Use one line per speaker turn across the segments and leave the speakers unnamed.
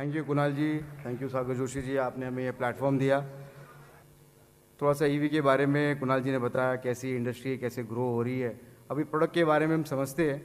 Thank you Kunal ji, thank you Sagar Joshi ji, आपने हमें ये प्लेटफॉर्म दिया। थोड़ा सा ईवी के बारे में कुणाल जी ने बताया, कैसी इंडस्ट्री कैसे ग्रो हो रही है। अभी प्रोडक्ट के बारे में हम समझते हैं।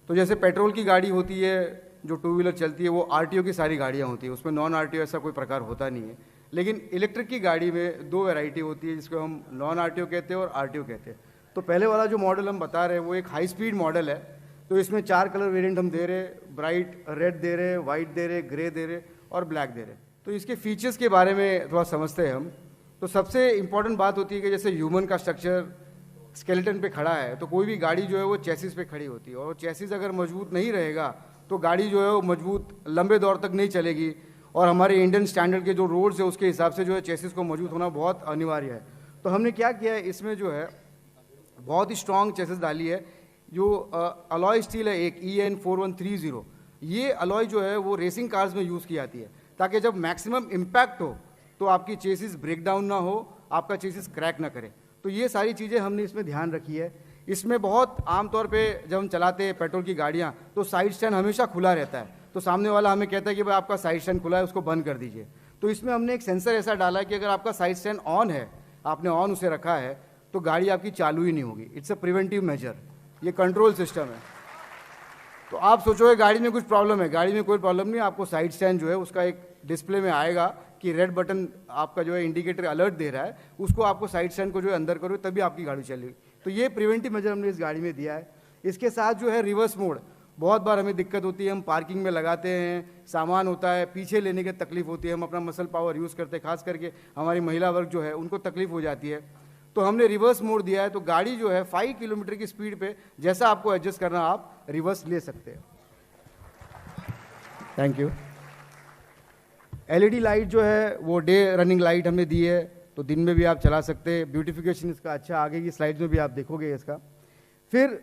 तो जैसे पेट्रोल की गाड़ी होती है, जो टू व्हीलर चलती है, वो आरटीओ की सारी गाड़ियाँ होती है, उसमें नॉन आरटीओ ऐसा कोई प्रकार होता नहीं है। लेकिन इलेक्ट्रिक की गाड़ी में दो वैरायटी होती है, जिसको हम नॉन आरटीओ कहते हैं और आरटीओ कहते हैं। तो पहले वाला जो मॉडल हम बता रहे हैं वो एक हाई स्पीड मॉडल है। तो इसमें 4 कलर वेरिएंट हम दे रहे, ब्राइट रेड दे रहे, वाइट दे रहे, ग्रे दे रहे और ब्लैक दे रहे। तो इसके फीचर्स के बारे में थोड़ा समझते हैं हम। तो सबसे इंपॉर्टेंट बात होती है कि जैसे ह्यूमन का स्ट्रक्चर स्केलेटन पे खड़ा है, तो कोई भी गाड़ी जो है वो चेसिस पे खड़ी होती है, और चेसिस अगर मजबूत नहीं रहेगा तो गाड़ी जो है वो मजबूत लंबे दौर तक नहीं चलेगी। और हमारे इंडियन स्टैंडर्ड के जो रोड्स है उसके हिसाब से जो है चेसिस को मजबूत होना बहुत अनिवार्य है। तो हमने क्या किया है, इसमें जो है बहुत ही स्ट्रॉन्ग चेसिस डाली है। जो अलॉय स्टील है एक EN4130, ये अलॉय जो है वो रेसिंग कार्स में यूज़ की जाती है, ताकि जब मैक्सिमम इम्पैक्ट हो तो आपकी चेसिस ब्रेक डाउन ना हो, आपका चेसिस क्रैक ना करे। तो ये सारी चीज़ें हमने इसमें ध्यान रखी है। इसमें बहुत आमतौर पे जब हम चलाते हैं पेट्रोल की गाड़ियाँ, तो साइड स्टैंड हमेशा खुला रहता है। तो सामने वाला हमें कहता है कि भाई आपका साइड स्टैंड खुला है, उसको बंद कर दीजिए। तो इसमें हमने एक सेंसर ऐसा डाला है कि अगर आपका साइड स्टैंड ऑन है, आपने ऑन उसे रखा है, तो गाड़ी आपकी चालू ही नहीं होगी। इट्स अ प्रिवेंटिव मेजर, ये कंट्रोल सिस्टम है। तो आप सोचोगे गाड़ी में कुछ प्रॉब्लम है, गाड़ी में कोई प्रॉब्लम नहीं। आपको साइड स्टैंड जो है उसका एक डिस्प्ले में आएगा कि रेड बटन आपका जो है इंडिकेटर अलर्ट दे रहा है, उसको आपको साइड स्टैंड को जो है अंदर करो, तभी आपकी गाड़ी चलेगी। तो ये प्रिवेंटिव मेजर हमने इस गाड़ी में दिया है। इसके साथ जो है रिवर्स मोड, बहुत बार हमें दिक्कत होती है, हम पार्किंग में लगाते हैं, सामान होता है, पीछे लेने की तकलीफ होती है, हम अपना मसल पावर यूज़ करते हैं, खास करके हमारी महिला वर्ग जो है उनको तकलीफ हो जाती है। तो हमने रिवर्स मोड दिया है, तो गाड़ी जो है 5 किलोमीटर की स्पीड पे जैसा आपको एडजस्ट करना आप रिवर्स ले सकते हैं। Thank you. LED लाइट जो है वो डे रनिंग लाइट हमने दी है, तो दिन में भी आप चला सकते हैं। ब्यूटिफिकेशन इसका अच्छा, आगे की स्लाइड्स में भी आप देखोगे इसका। फिर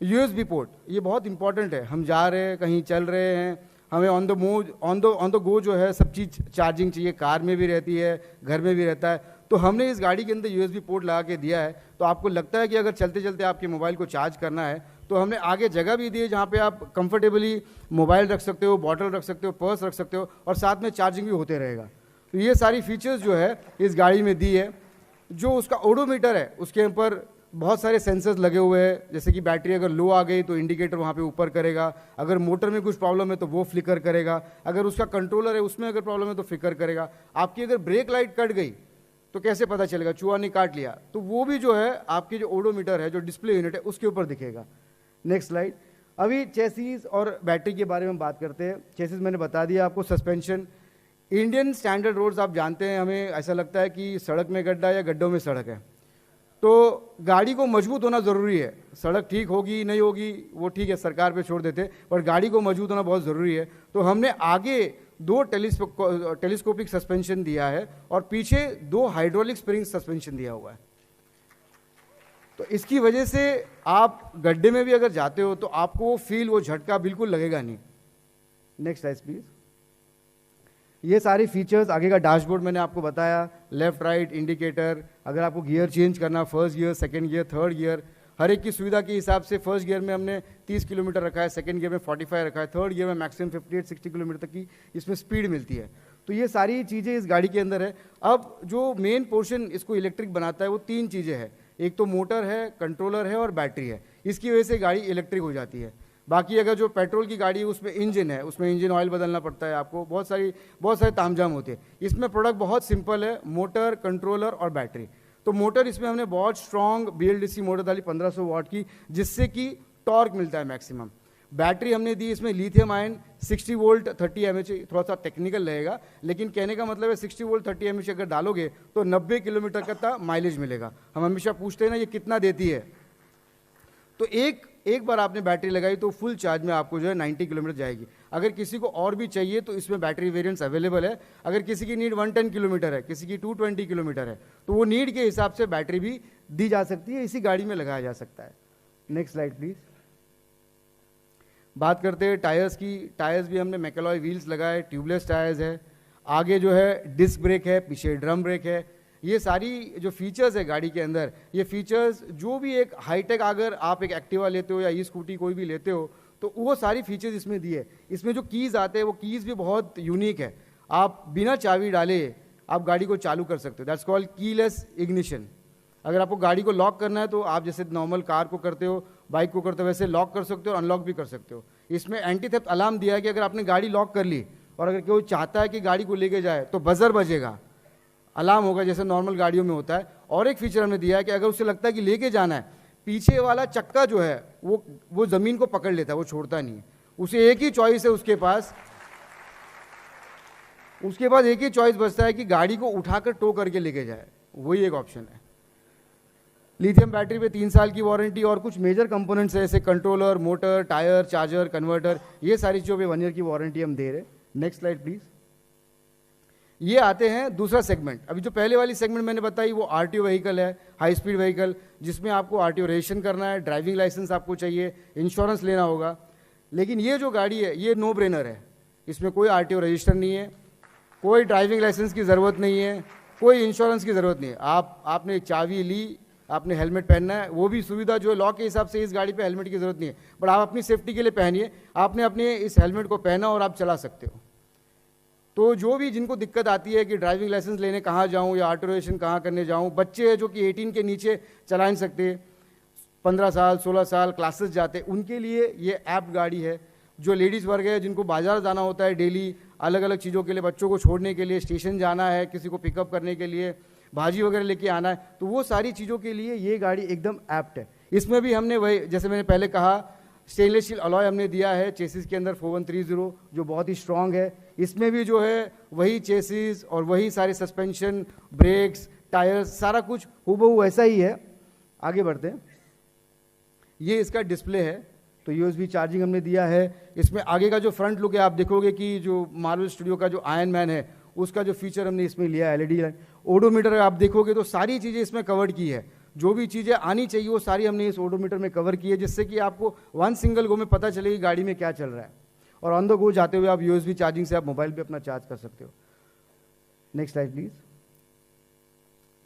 USB पोर्ट, ये बहुत इंपॉर्टेंट है। हम जा रहे हैं, कहीं चल रहे हैं, हमें ऑन द गो जो है सब चीज़ चार्जिंग चाहिए, कार में भी रहती है, घर में भी रहता है। तो हमने इस गाड़ी के अंदर USB पोर्ट लगा के दिया है। तो आपको लगता है कि अगर चलते चलते आपके मोबाइल को चार्ज करना है, तो हमने आगे जगह भी दी है जहाँ पे आप कंफर्टेबली मोबाइल रख सकते हो, बॉटल रख सकते हो, पर्स रख सकते हो, और साथ में चार्जिंग भी होते रहेगा। तो ये सारी फीचर्स जो है इस गाड़ी में दी है। जो उसका ओडोमीटर है उसके ऊपर बहुत सारे सेंसर्स लगे हुए हैं, जैसे कि बैटरी अगर लो आ गई तो इंडिकेटर वहाँ पे ऊपर करेगा, अगर मोटर में कुछ प्रॉब्लम है तो वो फ्लिकर करेगा, अगर उसका कंट्रोलर है उसमें अगर प्रॉब्लम है तो फ्लिकर करेगा। आपकी अगर ब्रेक लाइट कट गई तो कैसे पता चलेगा, चूहा ने काट लिया, तो वो भी जो है आपकी जो ओडोमीटर है, जो डिस्प्ले यूनिट है, उसके ऊपर दिखेगा। Next slide. अभी चेसिस और बैटरी के बारे में बात करते हैं। चेसिस मैंने बता दिया आपको। सस्पेंशन, इंडियन स्टैंडर्ड रोड्स आप जानते हैं, हमें ऐसा लगता है कि सड़क में गड्ढा या गड्ढों में सड़क है। तो गाड़ी को मजबूत होना ज़रूरी है। सड़क ठीक होगी नहीं होगी वो ठीक है, सरकार पे छोड़ देते, पर गाड़ी को मजबूत होना बहुत ज़रूरी है। तो हमने आगे 2 टेलीस्कोपिक सस्पेंशन दिया है और पीछे 2 हाइड्रोलिक स्प्रिंग सस्पेंशन दिया हुआ है। तो इसकी वजह से आप गड्ढे में भी अगर जाते हो तो आपको वो फील, वो झटका बिल्कुल लगेगा नहीं। Next slide please. ये सारे फीचर्स, आगे का डैशबोर्ड मैंने आपको बताया, लेफ्ट राइट इंडिकेटर, अगर आपको गियर चेंज करना, first gear, second gear, third gear, हर एक की सुविधा के हिसाब से फर्स्ट गियर में हमने 30 किलोमीटर रखा है, सेकंड गियर में 45 रखा है, थर्ड गियर में मैक्सिमम 58-60 किलोमीटर तक की इसमें स्पीड मिलती है। तो ये सारी चीज़ें इस गाड़ी के अंदर है। अब जो मेन पोर्शन इसको इलेक्ट्रिक बनाता है वो 3 चीज़ें हैं, एक तो मोटर है, कंट्रोलर है और बैटरी है। इसकी वजह से गाड़ी इलेक्ट्रिक हो जाती है। बाकी अगर जो पेट्रोल की गाड़ी है उसमें इंजन है, उसमें इंजन ऑयल बदलना पड़ता है आपको, बहुत सारे तामझाम होते हैं। इसमें प्रोडक्ट बहुत सिंपल है, मोटर, कंट्रोलर और बैटरी। तो मोटर इसमें हमने बहुत स्ट्रॉन्ग BLDC मोटर डाली 1500 वाट की, जिससे कि टॉर्क मिलता है मैक्सिमम। बैटरी हमने दी इसमें लिथियम आयन 60 वोल्ट 30 mAh, थोड़ा सा टेक्निकल रहेगा, लेकिन कहने का मतलब है 60 वोल्ट 30 mAh अगर डालोगे तो 90 किलोमीटर का माइलेज मिलेगा। हम हमेशा पूछते हैं ना ये कितना देती है, तो एक बार आपने बैटरी लगाई तो फुल चार्ज में आपको जो है 90 किलोमीटर जाएगी। अगर किसी को और भी चाहिए तो इसमें बैटरी वेरिएंट्स अवेलेबल है। अगर किसी की नीड 110 किलोमीटर है, किसी की 220 किलोमीटर है, तो वो नीड के हिसाब से बैटरी भी दी जा सकती है, इसी गाड़ी में लगाया जा सकता है। Next slide please. बात करते हैं टायर्स की। टायर्स भी हमने मैकेलॉय व्हील्स लगाए, ट्यूबलेस टायर्स है। आगे जो है डिस्क ब्रेक है, पीछे ड्रम ब्रेक है। ये सारी जो फीचर्स है गाड़ी के अंदर, ये फीचर्स जो भी एक हाईटेक, अगर आप एक एक्टिवा लेते हो या ई स्कूटी कोई भी लेते हो तो वो सारी फीचर्स इसमें दी है। इसमें जो कीज़ आते हैं वो कीज़ भी बहुत यूनिक है, आप बिना चाबी डाले आप गाड़ी को चालू कर सकते हो, दैट्स कॉल्ड कीलेस इग्निशन। अगर आपको गाड़ी को लॉक करना है तो आप जैसे नॉर्मल कार को करते हो, बाइक को करते हो, वैसे लॉक कर सकते हो और अनलॉक भी कर सकते हो। इसमें एंटी थेफ्ट अलार्म दिया है कि अगर आपने गाड़ी लॉक कर ली और अगर कोई चाहता है कि गाड़ी को लेके जाए तो बजर बजेगा, अलार्म होगा जैसे नॉर्मल गाड़ियों में होता है। और एक फीचर हमने दिया है कि अगर उसे लगता है कि लेके जाना है, पीछे वाला चक्का जो है वो ज़मीन को पकड़ लेता है, वो छोड़ता नहीं है। उसे एक ही चॉइस है उसके पास एक ही चॉइस बचता है कि गाड़ी को उठाकर टो करके लेके जाए, वही एक ऑप्शन है। लिथियम बैटरी पे 3 साल की वारंटी और कुछ मेजर कंपोनेंट्स है जैसे controller, motor, tyre, charger, converter, ये सारी चीज़ों पे 1 ईयर की वारंटी हम दे रहे हैं। Next slide please. ये आते हैं दूसरा सेगमेंट। अभी जो पहले वाली सेगमेंट मैंने बताई वो आरटीओ व्हीकल है, हाई स्पीड व्हीकल, जिसमें आपको आरटीओ रजिस्ट्रेशन करना है, ड्राइविंग लाइसेंस आपको चाहिए, इंश्योरेंस लेना होगा। लेकिन ये जो गाड़ी है ये नो ब्रेनर है, इसमें कोई आरटीओ रजिस्टर नहीं है, कोई ड्राइविंग लाइसेंस की ज़रूरत नहीं है, कोई इंश्योरेंस की ज़रूरत नहीं है। आपने एक चाबी ली, आपने हेलमेट पहनना है, वो भी सुविधा जो है लॉ के हिसाब से इस गाड़ी पे हेलमेट की ज़रूरत नहीं है, बट आप अपनी सेफ्टी के लिए पहनिए। आपने अपने इस हेलमेट को पहना और आप चला सकते हो। तो जो भी जिनको दिक्कत आती है कि ड्राइविंग लाइसेंस लेने कहाँ जाऊँ या ऑटो रजिस्ट्रेशन कहाँ करने जाऊँ, बच्चे हैं जो कि 18 के नीचे चला नहीं सकते, 15 साल 16 साल क्लासेस जाते, उनके लिए ये ऐप गाड़ी है। जो लेडीज़ वर्ग है जिनको बाजार जाना होता है डेली, अलग अलग चीज़ों के लिए, बच्चों को छोड़ने के लिए, स्टेशन जाना है, किसी को पिकअप करने के लिए, भाजी वगैरह लेके आना है, तो वो सारी चीज़ों के लिए ये गाड़ी एकदम ऐप्ट है। इसमें भी हमने वही, जैसे मैंने पहले कहा, स्टेनलेस स्टील अलॉय हमने दिया है चेसिस के अंदर 4130, जो बहुत ही स्ट्रांग है। इसमें भी जो है वही चेसिस और वही सारे सस्पेंशन, ब्रेक्स, टायर्स, सारा कुछ हूबहू वैसा ही है। आगे बढ़ते हैं। ये इसका डिस्प्ले है, तो यूएसबी चार्जिंग हमने दिया है। इसमें आगे का जो फ्रंट लुक है आप देखोगे कि जो मार्वल स्टूडियो का जो आयरन मैन है उसका जो फीचर हमने इसमें लिया है, एलईडी लाइट, ओडोमीटर आप देखोगे तो सारी चीज़ें इसमें कवर की है। जो भी चीज़ें आनी चाहिए वो सारी हमने इस ओडोमीटर में कवर की है, जिससे कि आपको वन सिंगल गो में पता चले कि गाड़ी में क्या चल रहा है। और ऑन द गो जाते हुए आप यूएसबी चार्जिंग से आप मोबाइल पे अपना चार्ज कर सकते हो। Next slide please.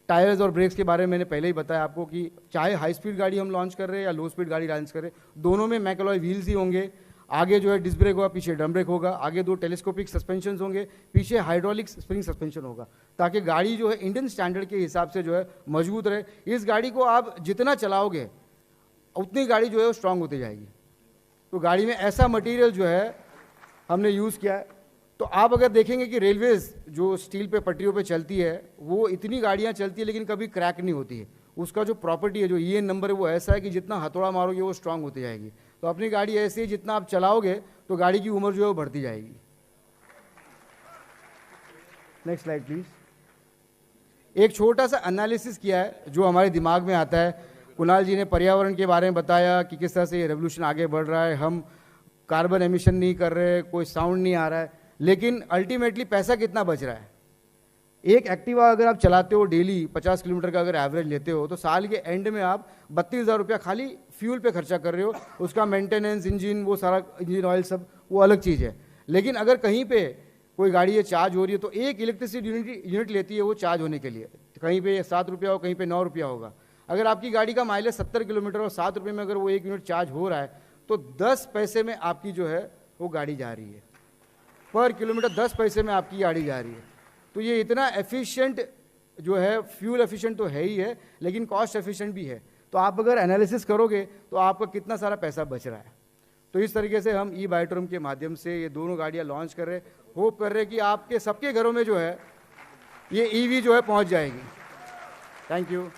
टायर्स और ब्रेक्स के बारे में मैंने पहले ही बताया आपको कि चाहे हाई स्पीड गाड़ी हम लॉन्च कर रहे हैं या लो स्पीड गाड़ी लॉन्च कर रहे हैं, दोनों में मैकेलॉय व्हील्स ही होंगे। आगे जो है डिस्क ब्रेक होगा, पीछे ड्रम ब्रेक होगा, आगे 2 टेलीस्कोपिक सस्पेंशन होंगे, पीछे हाइड्रोलिक स्प्रिंग सस्पेंशन होगा, ताकि गाड़ी जो है इंडियन स्टैंडर्ड के हिसाब से जो है मजबूत रहे। इस गाड़ी को आप जितना चलाओगे उतनी गाड़ी जो है वो स्ट्रांग होती जाएगी। तो गाड़ी में ऐसा मटेरियल जो है हमने यूज़ किया है। तो आप अगर देखेंगे कि रेलवेज जो स्टील पे पटरियों पे चलती है वो इतनी गाड़ियाँ चलती है लेकिन कभी क्रैक नहीं होती है। उसका जो प्रॉपर्टी है, जो ईएन नंबर है, वो ऐसा है कि जितना हथौड़ा मारोगे वो स्ट्रांग होती जाएगी। तो अपनी गाड़ी ऐसी है, जितना आप चलाओगे तो गाड़ी की उम्र जो है वो बढ़ती जाएगी। Next slide please. एक छोटा सा एनालिसिस किया है जो हमारे दिमाग में आता है। कुणाल जी ने पर्यावरण के बारे में बताया कि किस तरह से ये रेवोल्यूशन आगे बढ़ रहा है, हम कार्बन एमिशन नहीं कर रहे, कोई साउंड नहीं आ रहा है, लेकिन अल्टीमेटली पैसा कितना बच रहा है। एक एक्टिवा अगर आप चलाते हो डेली 50 किलोमीटर का अगर एवरेज लेते हो तो साल के एंड में आप 32,000 रुपया खाली फ्यूल पे खर्चा कर रहे हो। उसका मेंटेनेंस, इंजन, वो सारा इंजन ऑयल सब वो अलग चीज़ है। लेकिन अगर कहीं पे कोई गाड़ी ये चार्ज हो रही है तो एक इलेक्ट्रिसिटी यूनिट लेती है वो चार्ज होने के लिए, कहीं पे 7 रुपया हो, कहीं पे 9 रुपया होगा। अगर आपकी गाड़ी का माइलेज 70 किलोमीटर और 7 रुपये में अगर वो 1 यूनिट चार्ज हो रहा है तो 10 पैसे में आपकी जो है वो गाड़ी जा रही है, पर किलोमीटर 10 पैसे में आपकी गाड़ी जा रही है। तो ये इतना एफिशिएंट जो है, फ्यूल एफिशिएंट तो है ही है लेकिन कॉस्ट एफिशिएंट भी है। तो आप अगर एनालिसिस करोगे तो आपका कितना सारा पैसा बच रहा है। तो इस तरीके से हम ई बायोट्रोम के माध्यम से ये दोनों गाड़ियाँ लॉन्च कर रहे हैं। होप कर रहे हैं कि आपके सबके घरों में जो है ये ईवी जो है पहुँच जाएगी। Thank you.